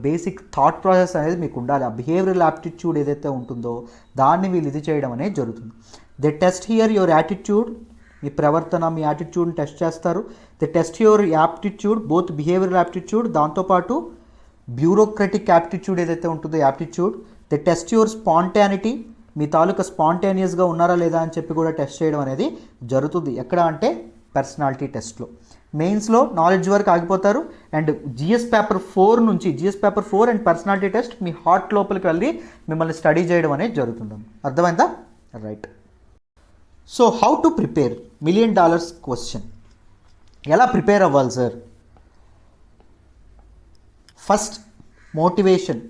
బేసిక్ థాట్ ప్రాసెస్ అనేది మీకు ఉండాలి. ఆ బిహేవియరల్ యాప్టిట్యూడ్ ఏదైతే ఉంటుందో దాన్ని వీళ్ళు ఇది చేయడం అనేది జరుగుతుంది. They test here your attitude, మీ ప్రవర్తన మీ యాటిట్యూడ్ని టెస్ట్ చేస్తారు. They test your aptitude, both behavioural aptitude, దాంతోపాటు బ్యూరోక్రటిక్ యాప్టిట్యూడ్ ఏదైతే ఉంటుందో aptitude. They test your spontaneity, మీ తాలూకా స్పాంటేనియస్గా ఉన్నారా లేదా అని చెప్పి కూడా టెస్ట్ చేయడం అనేది జరుగుతుంది. ఎక్కడ అంటే పర్సనాలిటీ టెస్ట్లో. మెయిన్స్లో నాలెడ్జ్ వరకు ఆగిపోతారు. అండ్ జిఎస్ పేపర్ 4 నుంచి GS paper 4 and personality test మీ హార్ట్ లోపలికి వెళ్ళి మిమ్మల్ని స్టడీ చేయడం అనేది జరుగుతుంది. అర్థమైందా, right. So how to prepare, $1 million question. ఎలా ప్రిపేర్ అవ్వాలి sir? First motivation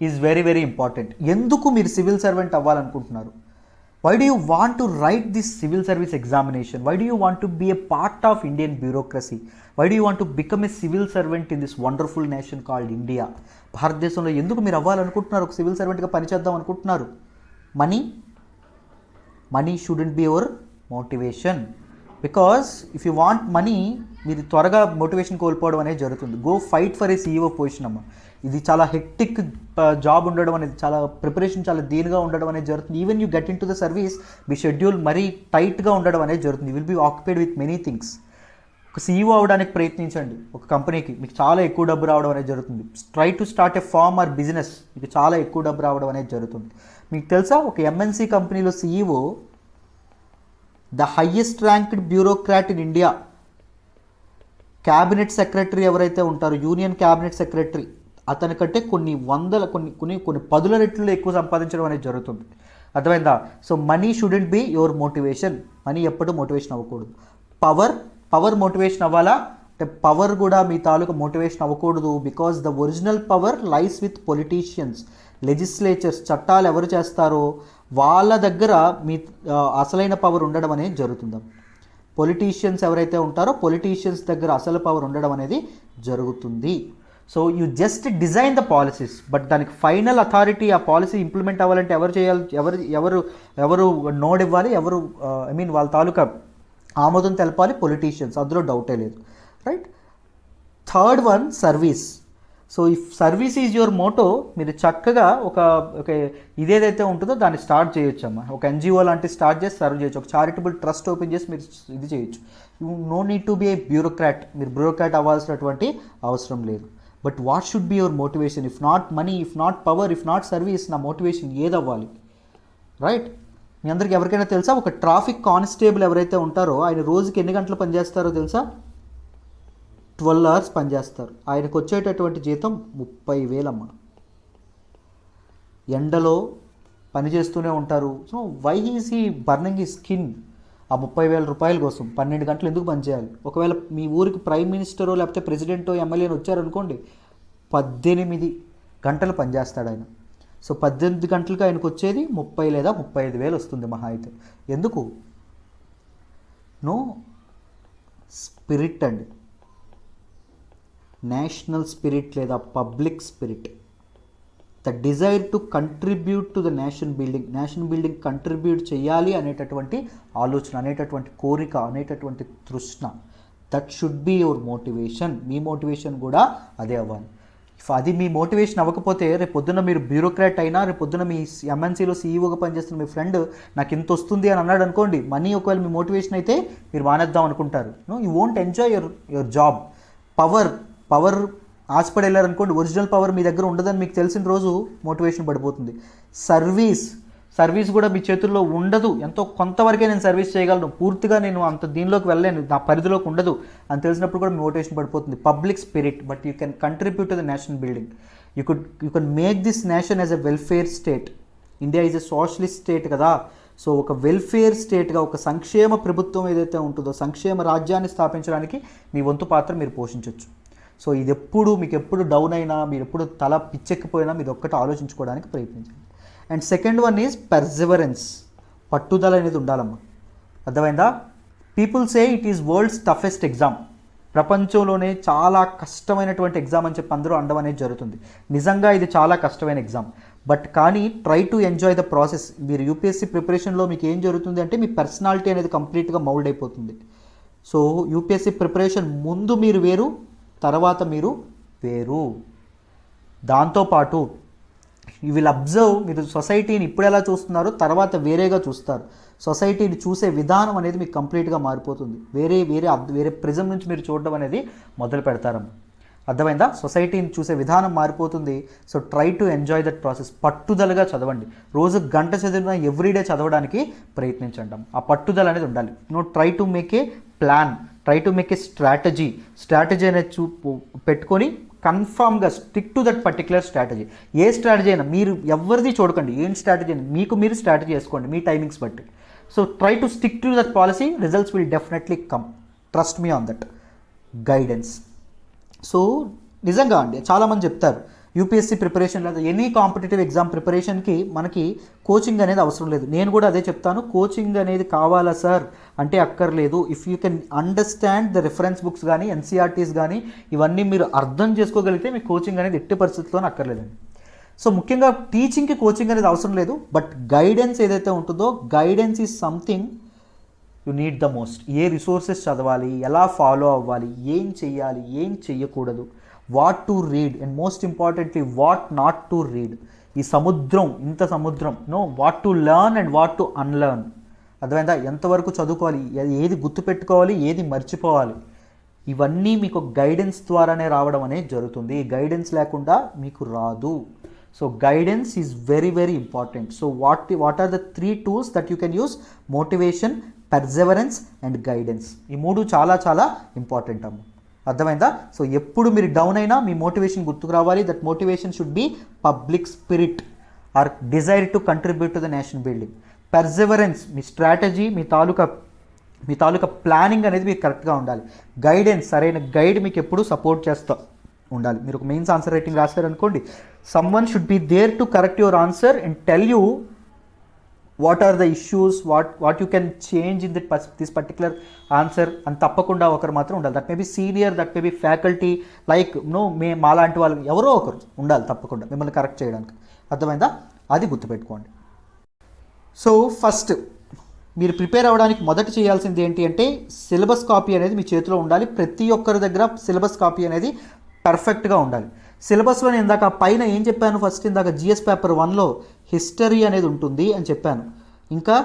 is very very important. ఎందుకు మీరు సివిల్ సర్వెంట్ అవ్వాలనుకుంటున్నారు? Why do you want to write this civil service examination? Why do you want to be a part of Indian bureaucracy? Why do you want to become a civil servant in this wonderful nation called India? భారతదేశంలో ఎందుకు మీరు అవ్వాలనుకుంటున్నారు? ఒక civil సర్వెంట్గా పనిచేద్దాం అనుకుంటున్నారు? Money shouldn't be your motivation. Because if you want money, మీరు త్వరగా motivation కోల్పోవడం అనేది జరుగుతుంది. Go fight for a CEO position అమ్మ. ఇది చాలా హెక్టిక్ జాబ్ ఉండడం అనేది, చాలా ప్రిపరేషన్ చాలా దీనిగా ఉండడం అనేది జరుగుతుంది. Even you get into the service, మీ షెడ్యూల్ మరీ టైట్గా ఉండడం అనేది జరుగుతుంది. You will be occupied with many things. ఒక సీఈఓ అవ్వడానికి ప్రయత్నించండి ఒక కంపెనీకి, మీకు చాలా ఎక్కువ డబ్బు రావడం అనేది జరుగుతుంది. Try to start a farm or business, మీకు చాలా ఎక్కువ డబ్బు రావడం అనేది జరుగుతుంది. మీకు తెలుసా, ఒక ఎంఎన్సీ కంపెనీలో CEO the highest ranked bureaucrat in India. Cabinet secretary ఎవరైతే ఉంటారో, యూనియన్ క్యాబినెట్ సెక్రటరీ, అతని కంటే కొన్ని పదుల రెట్లు ఎక్కువ సంపాదించడం అనేది జరుగుతుంది. అర్థమైందా? So money shouldn't be your motivation. Money ఎప్పుడూ మోటివేషన్ అవ్వకూడదు. పవర్ మోటివేషన్ అవ్వాలా అంటే పవర్ కూడా మీ తాలూకా మోటివేషన్ అవ్వకూడదు. Because the original power lies with politicians. Legislatures, చట్టాలు ఎవరు చేస్తారో వాళ్ళ దగ్గర మీ అసలైన పవర్ ఉండడం అనేది జరుగుతుంది. పొలిటీషియన్స్ ఎవరైతే ఉంటారో పొలిటీషియన్స్ దగ్గర అసలు పవర్ ఉండడం అనేది జరుగుతుంది. So you just design the policies, but దానికి ఫైనల్ అథారిటీ, ఆ పాలసీ ఇంప్లిమెంట్ అవ్వాలంటే ఎవరు చేయాలి? ఎవరు నోడ్ ఇవ్వాలి? వాళ్ళ తాలూకా ఆమోదం తెలపాలి పొలిటీషియన్స్, అందులో డౌటే లేదు. Right. Third one, service. So if service is your Moto, మీరు చక్కగా ఒక ఇదేదైతే ఉంటుందో దాన్ని స్టార్ట్ చేయొచ్చు అమ్మా. ఒక ఎన్జిఓ లాంటి స్టార్ట్ చేసి సర్వ్ చేయొచ్చు. ఒక చారిటబుల్ ట్రస్ట్ ఓపెన్ చేసి మీరు ఇది చేయొచ్చు. You know need to be A bureaucrat. మీరు బ్యూరోక్రాట్ అవ్వాల్సినటువంటి అవసరం లేదు. But what should be your motivation? If not money, if not power, if not service, నా మోటివేషన్ ఏది అవ్వాలి? రైట్. మీ అందరికీ ఎవరికైనా తెలుసా, ఒక ట్రాఫిక్ కానిస్టేబుల్ ఎవరైతే ఉంటారో ఆయన రోజుకి ఎన్ని గంటలు పనిచేస్తారో తెలుసా? 12 hours పనిచేస్తారు. ఆయనకు వచ్చేటటువంటి జీతం 30,000 అమ్మ. ఎండలో పనిచేస్తూనే ఉంటారు. So why is he burning he skin? ఆ 30,000 రూపాయల కోసం 12 గంటలు ఎందుకు పనిచేయాలి? ఒకవేళ మీ ఊరికి ప్రైమ్ మినిస్టరో లేకపోతే ప్రెసిడెంటో ఎమ్మెల్యేనో వచ్చారనుకోండి, 18 గంటలు పనిచేస్తాడు ఆయన. సో 18 గంటలకు ఆయనకు వచ్చేది 30 లేదా 35,000 వస్తుంది మహా అయితే. ఎందుకు? నో స్పిరిట్ అండి. నేషనల్ స్పిరిట్ లేదా public spirit, the desire to contribute to the nation building contribute చేయాలి అనేటటువంటి ఆలోచన, అనేటటువంటి కోరిక, అనేటటువంటి తృష్ణ, that should be your motivation. Me motivation కూడా అదే అవ్వాలి. అది మీ మోటివేషన్ అవ్వకపోతే రేపు పొద్దున్న మీరు బ్యూరోక్రాట్ అయినా, రేపు పొద్దున్న మీ ఎంఎన్సీలో సీఈఓగా పనిచేస్తున్న మీ ఫ్రెండ్ నాకు ఇంత వస్తుంది అని అన్నాడు అనుకోండి, మనీ ఒకవేళ మీ మోటివేషన్ అయితే మీరు మానేద్దాం అనుకుంటారు. No, you won't enjoy your job. Power ఆశపడి వెళ్ళారనుకోండి, ఒరిజినల్ పవర్ మీ దగ్గర ఉండదని మీకు తెలిసిన రోజు మోటివేషన్ పడిపోతుంది. సర్వీస్ కూడా మీ చేతుల్లో ఉండదు. ఎంతో కొంతవరకే నేను సర్వీస్ చేయగలను, పూర్తిగా నేను అంత దీనిలోకి వెళ్ళలేను, నా పరిధిలోకి ఉండదు అని తెలిసినప్పుడు కూడా మీ మోటివేషన్ పడిపోతుంది. Public spirit, but you can contribute to the nation building. You can make this nation as a welfare state. India is a socialist state కదా. సో ఒక వెల్ఫేర్ స్టేట్గా, ఒక సంక్షేమ ప్రభుత్వం ఏదైతే ఉంటుందో, సంక్షేమ రాజ్యాన్ని స్థాపించడానికి మీ వంతు పాత్ర మీరు పోషించవచ్చు. సో ఇది మీకు ఎప్పుడు డౌన్ అయినా, మీరు ఎప్పుడు తల పిచ్చెక్కిపోయినా మీరు ఒక్కటి ఆలోచించుకోవడానికి ప్రయత్నించండి. And second one is Perseverance. పట్టుదల అనేది ఉండాలమ్మా. అర్థమైందా? People say it is world's toughest exam. ప్రపంచంలోనే చాలా కష్టమైనటువంటి ఎగ్జామ్ అని చెప్పి అందరూ అనడం అనేది జరుగుతుంది. నిజంగా ఇది చాలా కష్టమైన ఎగ్జామ్. బట్ కానీ try to enjoy the process. మీరు యూపీఎస్సీ ప్రిపరేషన్లో మీకు ఏం జరుగుతుంది అంటే మీ పర్సనాలిటీ అనేది కంప్లీట్గా మౌల్డ్ అయిపోతుంది. సో యూపీఎస్సీ ప్రిపరేషన్ ముందు మీరు వేరు, తర్వాత మీరు వేరు. దాంతోపాటు యూ విల్ అబ్జర్వ్, మీరు సొసైటీని ఇప్పుడు ఎలా చూస్తున్నారో తర్వాత వేరేగా చూస్తారు. సొసైటీని చూసే విధానం అనేది మీకు కంప్లీట్గా మారిపోతుంది. వేరే ప్రిజం నుంచి మీరు చూడడం అనేది మొదలు పెడతారమ్మ. అర్థమైందా? సొసైటీని చూసే విధానం మారిపోతుంది. So try to enjoy that process. పట్టుదలగా చదవండి. రోజు గంట చదివినా ఎవ్రీడే చదవడానికి ప్రయత్నించండి. ఆ పట్టుదల అనేది ఉండాలి. Try to make a plan, try to make a strategy అనేది పెట్టుకొని కన్ఫామ్గా stick to that particular strategy. A strategy అయినా మీరు ఎవరిది చూడకండి, ఏం స్ట్రాటజీ అయినా మీరు స్ట్రాటజీ చేసుకోండి మీ టైమింగ్స్ బట్టి. So try to stick to that policy, results will definitely come. Trust me on that guidance. So నిజంగా అండి చాలామంది చెప్తారు, యూపీఎస్సీ ప్రిపరేషన్ లేదా ఎనీ కాంపిటేటివ్ ఎగ్జామ్ ప్రిపరేషన్కి మనకి కోచింగ్ అనేది అవసరం లేదు. నేను కూడా అదే చెప్తాను, కోచింగ్ అనేది కావాలా సార్ అంటే అక్కర్లేదు. If you can understand the reference books కానీ ఎన్సీఆర్టీస్ కానీ ఇవన్నీ మీరు అర్థం చేసుకోగలిగితే మీకు కోచింగ్ అనేది ఎట్టి పరిస్థితుల్లోనే అక్కర్లేదండి. సో ముఖ్యంగా టీచింగ్కి కోచింగ్ అనేది అవసరం లేదు, బట్ గైడెన్స్ ఏదైతే ఉంటుందో guidance is something you need the most. A resources చదవాలి, ఎలా ఫాలో అవ్వాలి, ఏం చెయ్యాలి, ఏం చెయ్యకూడదు, what to read and most importantly what not to read. ఈ సముద్రం, ఇంత సముద్రం, what to learn and what to unlearn. అర్థమైందా? ఎంతవరకు చదువుకోవాలి, ఏది గుర్తుపెట్టుకోవాలి, ఏది మర్చిపోవాలి, ఇవన్నీ మీకు గైడెన్స్ ద్వారానే రావడం అనేది జరుగుతుంది. ఈ గైడెన్స్ లేకుండా మీకు రాదు. So guidance is very very important. So what are the 3 tools that you can use? Motivation, perseverance and guidance. ఈ 3 చాలా చాలా ఇంపార్టెంట్ అమ్మ. అర్థమైందా? సో ఎప్పుడు మీరు డౌన్ అయినా మీ మోటివేషన్ గుర్తుకు రావాలి. That motivation should be public spirit or desire to contribute to the nation building. Perseverance, మీ స్ట్రాటజీ, మీ తాలూకా ప్లానింగ్ అనేది మీకు కరెక్ట్గా ఉండాలి. గైడెన్స్, సరైన గైడ్ మీకు ఎప్పుడు సపోర్ట్ చేస్తూ ఉండాలి. మీరు ఒక మెయిన్స్ ఆన్సర్ రైటింగ్ రాస్తారనుకోండి, someone should be there to correct your answer and tell you what are the issues, what you can change in this particular answer అని తప్పకుండా ఒకరు మాత్రం ఉండాలి. That may be senior, that may be faculty, like మాలాంటి వాళ్ళు ఎవరో ఒకరు ఉండాలి తప్పకుండా మిమ్మల్ని కరెక్ట్ చేయడానికి. అర్థమైందా? అది గుర్తుపెట్టుకోండి. సో ఫస్ట్ మీరు ప్రిపేర్ అవ్వడానికి మొదట చేయాల్సింది ఏంటి అంటే సిలబస్ కాపీ అనేది మీ చేతిలో ఉండాలి. ప్రతి ఒక్కరి దగ్గర సిలబస్ కాపీ అనేది పర్ఫెక్ట్గా ఉండాలి. సిలబస్లో నేను ఇందాక పైన ఏం చెప్పాను, ఫస్ట్ ఇందాక జిఎస్ పేపర్ 1లో హిస్టరీ అనేది ఉంటుంది అని చెప్పాను, ఇంకా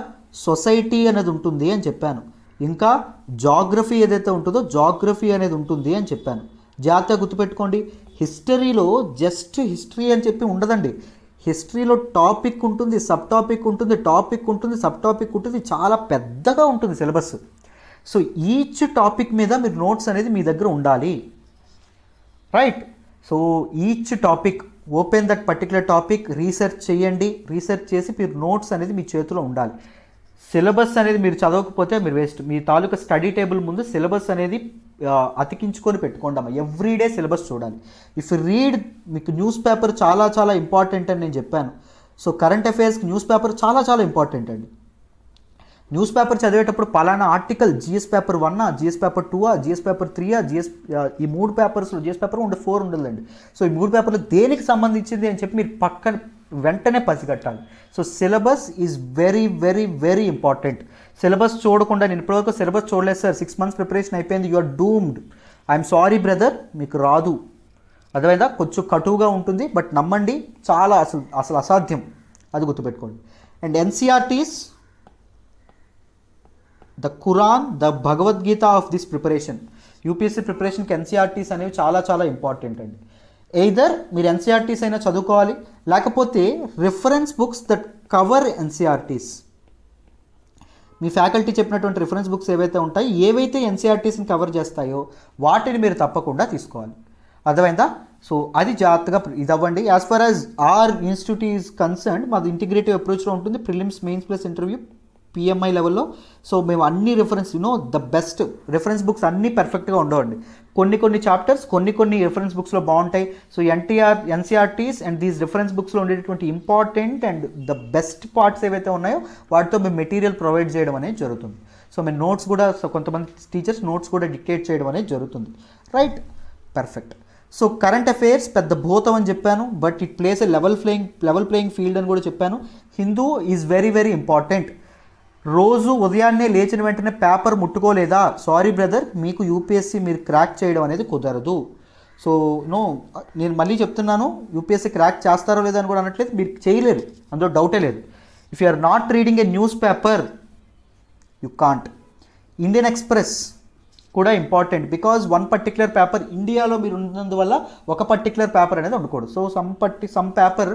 సొసైటీ అనేది ఉంటుంది అని చెప్పాను, ఇంకా జాగ్రఫీ ఏదైతే ఉంటుందో జాగ్రఫీ అనేది ఉంటుంది అని చెప్పాను. జాగ్రత్తగా గుర్తుపెట్టుకోండి, హిస్టరీలో జస్ట్ హిస్టరీ అని చెప్పి ఉండదండి. హిస్టరీలో టాపిక్ ఉంటుంది, సబ్ టాపిక్ ఉంటుంది, టాపిక్ ఉంటుంది, సబ్ టాపిక్ ఉంటుంది, చాలా పెద్దగా ఉంటుంది సిలబస్. సో ఈచ్ టాపిక్ మీద మీరు నోట్స్ అనేది మీ దగ్గర ఉండాలి, right? So each topic, open that particular topic, research చేయండి. రీసెర్చ్ చేసి మీరు నోట్స్ అనేది మీ చేతిలో ఉండాలి. సిలబస్ అనేది మీరు చదవకపోతే మీరు వేస్ట్. మీ తాలూకా స్టడీ టేబుల్ ముందు సిలబస్ అనేది అతికించుకొని పెట్టుకోండి అమ్మా. ఎవ్రీడే సిలబస్ చూడాలి. ఇఫ్ రీడ్, మీకు న్యూస్ పేపర్ చాలా చాలా ఇంపార్టెంట్ అని నేను చెప్పాను. సో కరెంట్ అఫైర్స్కి న్యూస్ పేపర్ చాలా చాలా ఇంపార్టెంట్ అండి. న్యూస్ పేపర్ చదివేటప్పుడు పలానా article GS paper 1, GS paper 2, GS paper 3, ఈ 3 పేపర్స్లో జిఎస్ పేపర్ 4 ఉండదండి. సో ఈ 3 పేపర్లు దేనికి సంబంధించింది అని చెప్పి మీరు పక్కన వెంటనే పసిగట్టాలి. So syllabus is very very very important. Syllabus చూడకుండా, నేను ఇప్పటివరకు సిలబస్ చూడలేదు సార్, 6 months ప్రిపరేషన్ అయిపోయింది, you are doomed, I'm sorry brother, మీకు రాదు. అర్థమైందా? కొంచెం కటువుగా ఉంటుంది, బట్ నమ్మండి చాలా అసలు అసాధ్యం. అది గుర్తుపెట్టుకోండి. And NCERTs, the Quran, the Bhagavad Gita of this preparation. UPSC ప్రిపరేషన్కి ఎన్సీఆర్టీస్ అనేవి చాలా చాలా ఇంపార్టెంట్ అండి. ఎయిదర్ మీరు ఎన్సీఆర్టీస్ అయినా చదువుకోవాలి, లేకపోతే reference books that cover NCERTs. Me faculty చెప్పినటువంటి రిఫరెన్స్ బుక్స్ ఏవైతే ఉంటాయో, ఏవైతే ఎన్సీఆర్టీస్ని కవర్ చేస్తాయో వాటిని మీరు తప్పకుండా తీసుకోవాలి. అర్థమైందా? సో అది జాగ్రత్తగా ఇది అవ్వండి. As far as our institute is concerned, మాది ఇంటిగ్రేటివ్ అప్రోచ్లో ఉంటుంది, prelims, mains plus interview, PMI లెవెల్లో. సో మేము అన్ని reference, the best reference books అన్నీ పర్ఫెక్ట్గా ఉండవండి. కొన్ని చాప్టర్స్ కొన్ని రిఫరెన్స్ బుక్స్లో బాగుంటాయి. సో ఎన్సీఆర్టీస్ అండ్ దీస్ రిఫరెన్స్ బుక్స్లో ఉండేటువంటి important and the best parts ఏవైతే ఉన్నాయో వాటితో మేము మెటీరియల్ ప్రొవైడ్ చేయడం అనేది జరుగుతుంది. సో మేము నోట్స్ కూడా, కొంతమంది టీచర్స్ నోట్స్ కూడా డిక్టేట్ చేయడం అనేది జరుగుతుంది, right? Perfect. So current affairs పెద్ద భూతం అని చెప్పాను, but it place a level playing field అని కూడా చెప్పాను. Hindu is very very important. రోజు ఉదయాన్నే లేచిన వెంటనే పేపర్ ముట్టుకోలేదా, సారీ బ్రదర్, మీకు యూపీఎస్సీ మీరు క్రాక్ చేయడం అనేది కుదరదు. సో నేను మళ్ళీ చెప్తున్నాను, యూపీఎస్సీ క్రాక్ చేస్తారో లేదో అని కూడా అనట్లేదు, మీరు చేయలేరు, అందులో డౌటే లేదు. If you are not reading a news paper you can't. Indian Express కూడా important, because one particular paper, ఇండియాలో మీరు ఉన్నందువల్ల ఒక పర్టికులర్ పేపర్ అనేది ఉండకూడదు. So some paper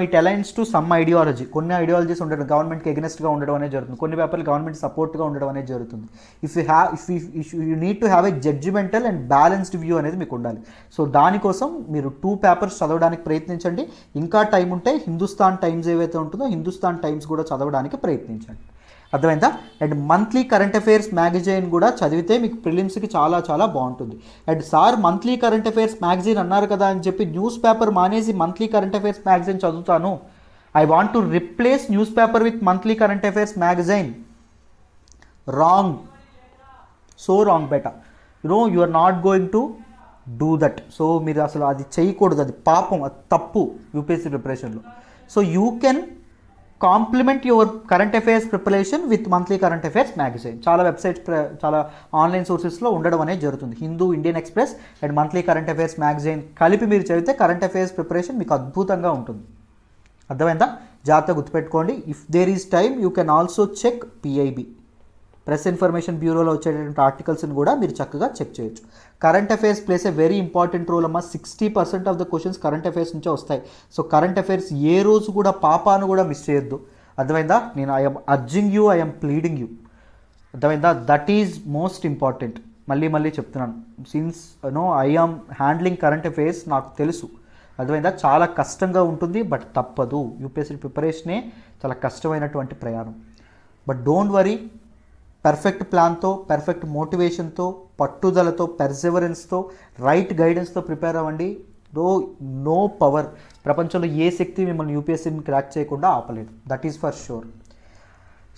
it aligns to some ideology. కొన్ని ఐడియాలజీస్ ఉండడం, గవర్నమెంట్కి ఎగనెస్ట్గా ఉండడం అనేది జరుగుతుంది, కొన్ని పేపర్లు గవర్నమెంట్ సపోర్ట్గా ఉండడం అనేది జరుగుతుంది. If you need to have a judgemental and balanced view అనేది మీకు ఉండాలి. సో దానికోసం మీరు 2 పేపర్స్ చదవడానికి ప్రయత్నించండి. ఇంకా టైం ఉంటే హిందుస్థాన్ టైమ్స్ ఏవైతే ఉంటుందో హిందుస్థాన్ టైమ్స్ కూడా చదవడానికి ప్రయత్నించండి. అర్థమైందా? And monthly current affairs magazine కూడా చదివితే మీకు ప్రిలిమ్స్కి చాలా చాలా బాగుంటుంది. And sir monthly current affairs magazine అన్నారు కదా అని చెప్పి న్యూస్ పేపర్ మానేసి మంత్లీ కరెంట్ అఫైర్స్ మ్యాగజైన్ చదువుతాను, I want to replace news paper with monthly current affairs magazine. Wrong, so wrong బెటా. You are not going to do that. సో మీరు అసలు అది చేయకూడదు, అది పాపం, అది తప్పు యూపీఎస్సీ ప్రిపరేషన్లో. So you can complement your current affairs preparation with monthly current affairs magazine. చాలా వెబ్సైట్స్, చాలా ఆన్లైన్ సోర్సెస్లో ఉండడం అనేది జరుగుతుంది. Hindu, Indian Express and monthly current affairs magazine కలిపి మీరు చదివితే కరెంట్ అఫైర్స్ ప్రిపరేషన్ మీకు అద్భుతంగా ఉంటుంది. అర్థమైందా? జాగ్రత్తగా గుర్తుపెట్టుకోండి. If there is time you can also check PIB, press information బ్యూరోలో వచ్చేటటువంటి ఆర్టికల్స్ని కూడా మీరు చక్కగా చెక్ చేయొచ్చు. Current affairs place a very important role అమ్మా. 60% of the questions current affairs నుంచే వస్తాయి. సో కరెంట్ అఫైర్స్ ఏ రోజు కూడా పాపాను కూడా మిస్ చేయొద్దు. అర్థమైందా? నేను I'm urging you, I'm pleading you. అర్థమైందా? That is most important. మళ్ళీ చెప్తున్నాను, since I am handling current affairs, నాకు తెలుసు. అర్థమైందా? చాలా కష్టంగా ఉంటుంది, బట్ తప్పదు. యూపీఎస్సీ ప్రిపరేషనే చాలా కష్టమైనటువంటి ప్రయాణం. బట్ డోంట్ వరీ, పర్ఫెక్ట్ ప్లాన్తో, పర్ఫెక్ట్ మోటివేషన్తో, పట్టుదలతో, పెర్సివరెన్స్తో, రైట్ గైడెన్స్తో ప్రిపేర్ అవ్వండి. నో పవర్, ప్రపంచంలో ఏ శక్తి మిమ్మల్ని యూపీఎస్సీని క్రాక్ చేయకుండా ఆపలేదు. That is for sure.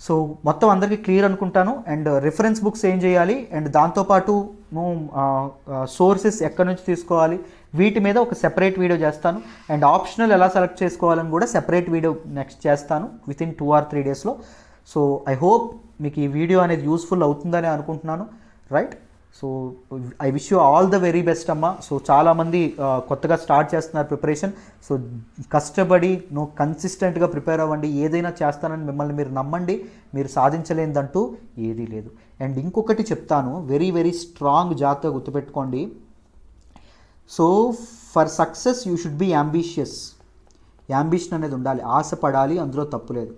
So మొత్తం అందరికీ క్లియర్ అనుకుంటాను. అండ్ రిఫరెన్స్ బుక్స్ ఏం చేయాలి, అండ్ దాంతోపాటు సోర్సెస్ ఎక్కడి నుంచి తీసుకోవాలి, వీటి మీద ఒక సెపరేట్ వీడియో చేస్తాను. అండ్ ఆప్షనల్ ఎలా సెలెక్ట్ చేసుకోవాలని కూడా సెపరేట్ వీడియో నెక్స్ట్ చేస్తాను వితిన్ 2 or 3 daysలో. సో ఐ హోప్ మీకు ఈ వీడియో అనేది యూస్ఫుల్ అవుతుందని అనుకుంటున్నాను, right? So I wish you all the very best అమ్మా. సో చాలామంది కొత్తగా స్టార్ట్ చేస్తున్నారు ప్రిపరేషన్. సో కష్టపడి కన్సిస్టెంట్గా ప్రిపేర్ అవ్వండి. ఏదైనా చేస్తానని మిమ్మల్ని మీరు నమ్మండి, మీరు సాధించలేనిదంటూ ఏదీ లేదు. అండ్ ఇంకొకటి చెప్తాను, వెరీ వెరీ స్ట్రాంగ్, జాగ్రత్తగా గుర్తుపెట్టుకోండి. So for success you should be ambitious. Ambition అనేది ఉండాలి, ఆశపడాలి, అందులో తప్పులేదు.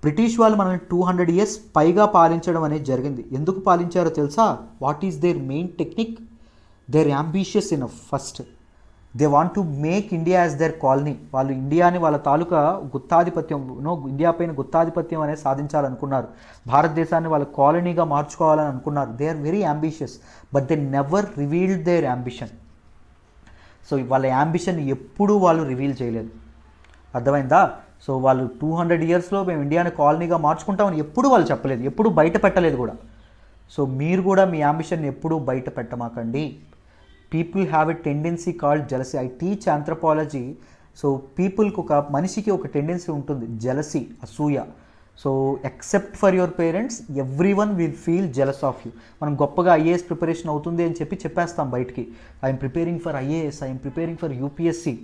బ్రిటిష్ వాళ్ళు మనల్ని 200 years పైగా పాలించడం అనేది జరిగింది. ఎందుకు పాలించారో తెలుసా? What is their main technique? Their ambitious enough. First they want to make India as their colony. వాళ్ళు ఇండియాని వాళ్ళ తాలూకా గుత్తాధిపత్యం, ఇండియా పైన గుత్తాధిపత్యం అనేది సాధించాలనుకున్నారు. భారతదేశాన్ని వాళ్ళ కాలనీగా మార్చుకోవాలని అనుకున్నారు. They are very ambitious, but they never revealed their ambition. సో వాళ్ళ యాంబిషన్ ఎప్పుడూ వాళ్ళు రివీల్ చేయలేదు. అర్థమైందా? సో వాళ్ళు 200 yearsలో మేము ఇండియాని కాలనీగా మార్చుకుంటామని ఎప్పుడు వాళ్ళు చెప్పలేదు, ఎప్పుడు బయట పెట్టలేదు కూడా. సో మీరు కూడా మీ యాంబిషన్ ఎప్పుడూ బయట పెట్టమాకండి. People have a tendency called jealousy. I teach anthropology. So పీపుల్కి, ఒక మనిషికి ఒక టెండెన్సీ ఉంటుంది, జెలసీ, అసూయ. So except for your parents, everyone will feel jealous of you. మనం గొప్పగా ఐఏఎస్ ప్రిపరేషన్ అవుతుంది అని చెప్పేస్తాం బయటికి, I'm preparing for IAS, I'm preparing for UPSC,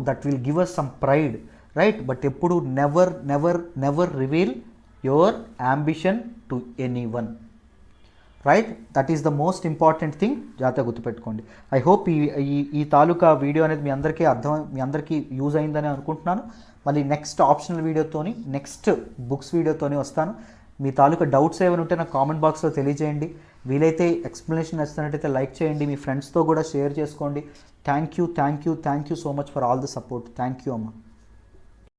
that will give us some pride, right? But ఎప్పుడు never reveal your ambition to anyone, right? That is the most important thing. జాగ్రత్తగా గుర్తుపెట్టుకోండి. I hope ఈ తాలూకా video అనేది మీ అందరికీ use అయిందని అనుకుంటున్నాను. మళ్ళీ next optional వీడియోతోని, next books వీడియోతోని వస్తాను. మీ తాలూకా డౌట్స్ ఏమైనా ఉంటే నాకు కామెంట్ బాక్స్లో తెలియజేయండి. వీలైతే ఎక్స్ప్లెనేషన్ నచ్చినట్టయితే లైక్ చేయండి, మీ ఫ్రెండ్స్తో కూడా షేర్ చేసుకోండి. Thank you so much for all the support. Thank you అమ్మా.